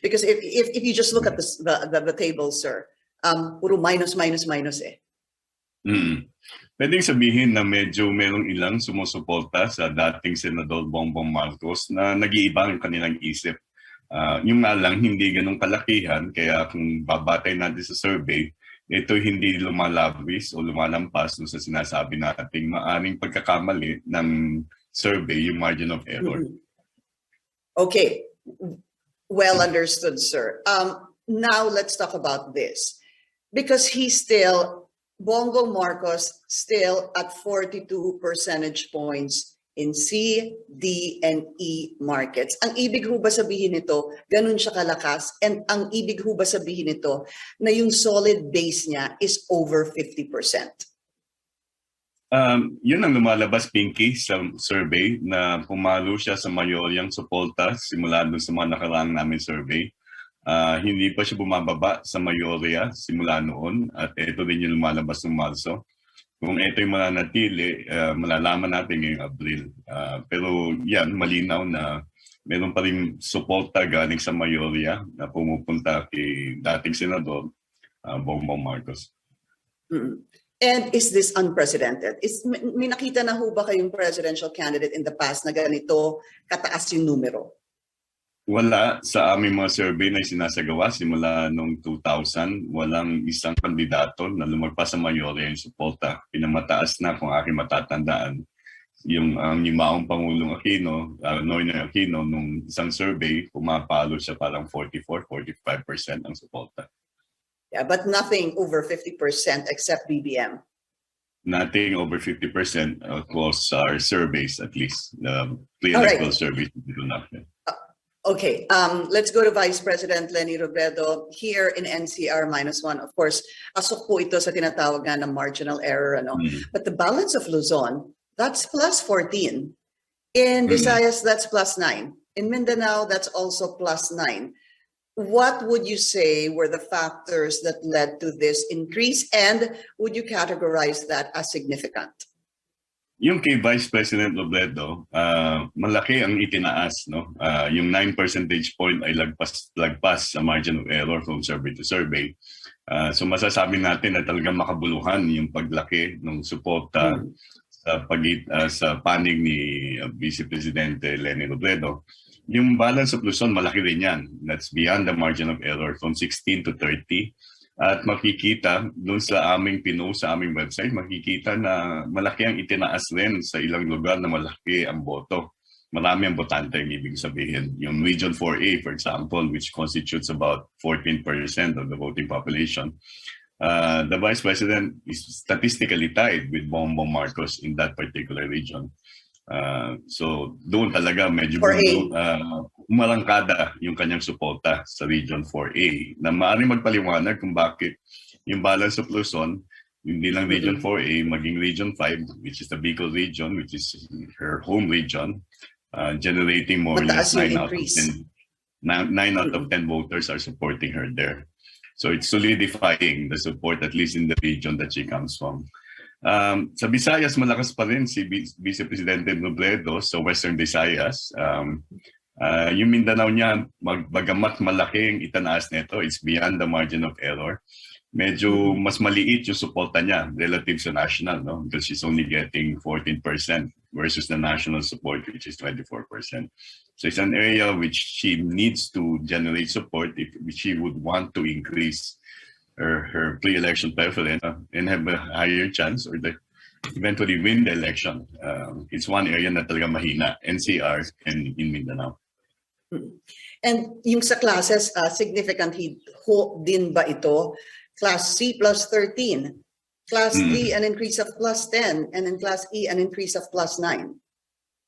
Because if you just look at the table, sir, puro minus eh. Pwedeng sabihin na medyo merong ilang sumusuporta sa dating Senador Bongbong Marcos na nag-iiba ang kanilang isip. Yung nga lang, hindi ganun kalakihan, kaya kung babatay natin sa survey, ito hindi lumalabis o lumalampas sa sinasabi nating maaring pagkakamali ng survey, yung margin of error. Okay, well understood, sir. Now let's talk about this. Because Bongbong Marcos still at 42 percentage points in C, D, and E markets. Ang ibig ho ba sabihin nito, ganun siya kalakas? And ang ibig ho ba sabihin nito na yung solid base niya is over 50%? Yun ang lumalabas, Pinky, sa survey na pumalo siya sa mayoryang suporta simula doon sa mga nakaraang namin survey. Hindi pa siya bumababa sa mayorya simula noon at ito din yung lumalabas ng Marso. Kung ito yung mananatili, malalaman natin ngayong Abril. Pero yan, malinaw na meron pa rin suporta galing sa mayorya na pumupunta kay dating Senador Bongbong Marcos. And is this unprecedented? May nakita na ho ba kayong presidential candidate in the past na ganito kataas yung numero? Wala. Sa aming mga survey na sinasagawa simula noong 2000, walang isang kandidato na lumagpas sa mayorya yung suporta. Pinamataas na kung aking matatandaan. Yung maong Pangulong Aquino, Noynoy Aquino, nung isang survey, pumapalo siya parang 44-45% ang suporta. Yeah, but nothing over 50% except BBM. Nothing over 50% across our surveys, at least. The pre-electoral surveys. Okay, let's go to Vice President Leni Robredo here in NCR -1. Of course, asok po ito sa tinatawag nga na marginal error. But the balance of Luzon, that's +14. In Visayas, that's +9. In Mindanao, that's also +9. What would you say were the factors that led to this increase, and would you categorize that as significant? Yung kay Vice President Robredo, malaki ang itinaas, no? Yung 9 percentage point ay lagpas sa margin of error from survey to survey. So masasabi natin na talagang makabuluhan yung paglaki ng suporta sa panig ni Vice Presidente Leni Robredo. Yung balance of Luzon, malaki rin yan. That's beyond the margin of error from 16 to 30. At makikita doon sa aming pinost sa aming website, makikita na malaki ang itinaas rin sa ilang lugar na malaki ang boto. Marami ang botante ang ibig sabihin. Yung Region 4A, for example, which constitutes about 14% of the voting population. The Vice President is statistically tied with Bongbong Marcos in that particular region. So doon talaga medyo umalangkada yung kanyang suporta sa Region 4A na maaaring magpaliwanag kung bakit yung balance of Luzon, hindi lang Region 4A, maging Region 5, which is the Bicol region, which is her home region, generating more or less 9 out of 10 voters are supporting her there. So it's solidifying the support, at least in the region that she comes from. Sa Visayas, malakas pa rin si Vice Presidente Robredo sa Western Visayas. Yung Mindanao niya, bagamat malaking itanaas nito, it's beyond the margin of error. Medyo mas maliit yung suporta niya relative sa national, no? Because she's only getting 14% versus the national support, which is 24%. So it's an area which she needs to generate support if she would want to increase her pre-election preference and have a higher chance or eventually win the election. It's one area na talaga mahina, NCR and in Mindanao. And yung sa classes, significant din ba ito? Class C +13, Class D an increase of +10, and in Class E an increase of +9.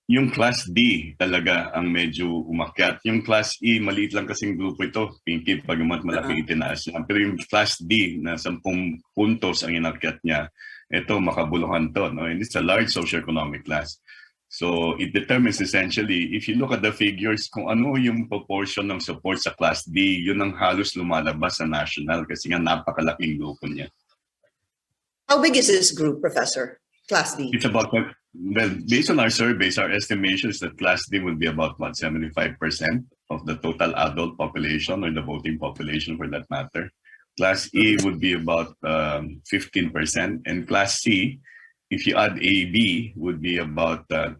Yung Class D talaga ang medyo umakyat. Yung Class E, maliit lang kasing grupo ito, Pinky, pagamat malaki itinaas niya. Pero yung Class D na 10 puntos ang inakyat niya, ito makabuluhan to, no? And it's a large socioeconomic class. So it determines essentially, if you look at the figures, kung ano yung proportion ng support sa Class D, yun ang halos lumalabas sa national kasi nga napakalaking grupo niya. How big is this group, Professor? Class D? It's about, well, based on our surveys, our estimation is that Class D will be about 75% of of the total adult population or the voting population for that matter. Class E would be about 15%, and Class C, if you add A, B, would be about 10%.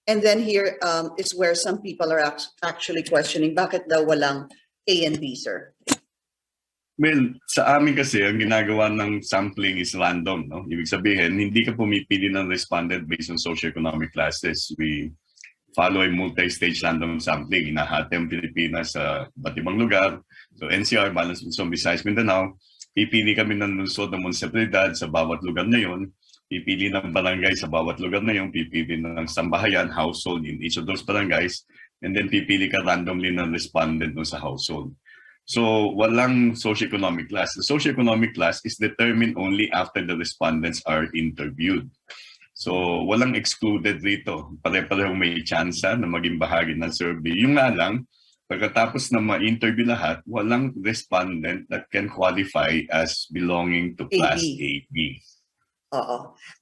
And then here is where some people are actually questioning, bakit daw walang A and B, sir? Well, sa amin kasi, ang ginagawa ng sampling is random, no? Ibig sabihin, hindi ka pumipili ng respondent based on socioeconomic classes. We follow a multi-stage random sampling. Inahati ang Pilipinas sa iba't ibang lugar. So NCR, Balanced Luzon, Visayas, Mindanao, pipili kami ng lungsod ng munisipalidad sa bawat lugar na yon, pipili ng barangay sa bawat lugar na yon, pipili ng sambahayan, household in each of those barangays, and then pipili ka randomly ng respondent no sa household. So, walang socioeconomic class. The socioeconomic class is determined only after the respondents are interviewed. So, walang excluded rito. Pare-parehong may tsansa na maging bahagi ng survey. Yung nga lang, pagkatapos na ma-interview lahat, walang respondent that can qualify as belonging to class AB.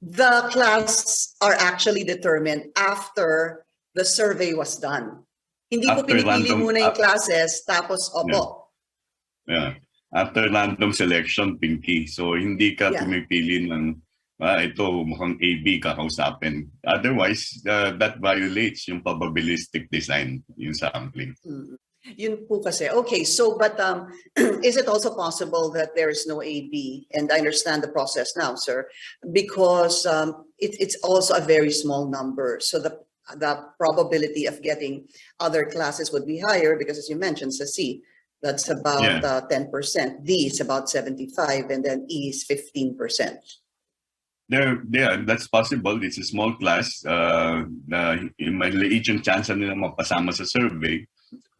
The class are actually determined after the survey was done. Hindi po pinipili muna yung classes, tapos Yeah. After random selection, Pinky. So, hindi ka pumipili ng, ito mukhang AB kakausapin. Otherwise, that violates yung probabilistic design, yung sampling. Yun po kasi. Okay, so but is it also possible that there is no AB? And I understand the process now, sir, because it's also a very small number. So the probability of getting other classes would be higher because, as you mentioned, sa C, that's about 10%. D is about 75%, and then E is 15%. That's possible. It's a small class. Maliit yung chance nila mapasama sa survey.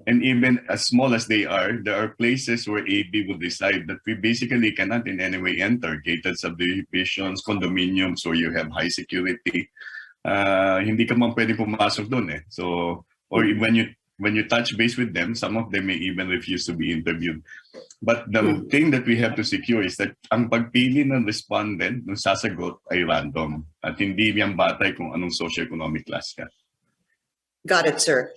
And even as small as they are, there are places where AB will decide that we basically cannot in any way enter gated subdivisions, condominiums, where you have high security. Hindi ka man pwede pumasok doon eh. So, or when you touch base with them, some of them may even refuse to be interviewed. But the thing that we have to secure is that ang pagpili ng respondent, ng sasagot, ay random. At hindi yan batay kung anong socioeconomic class ka. Got it, sir.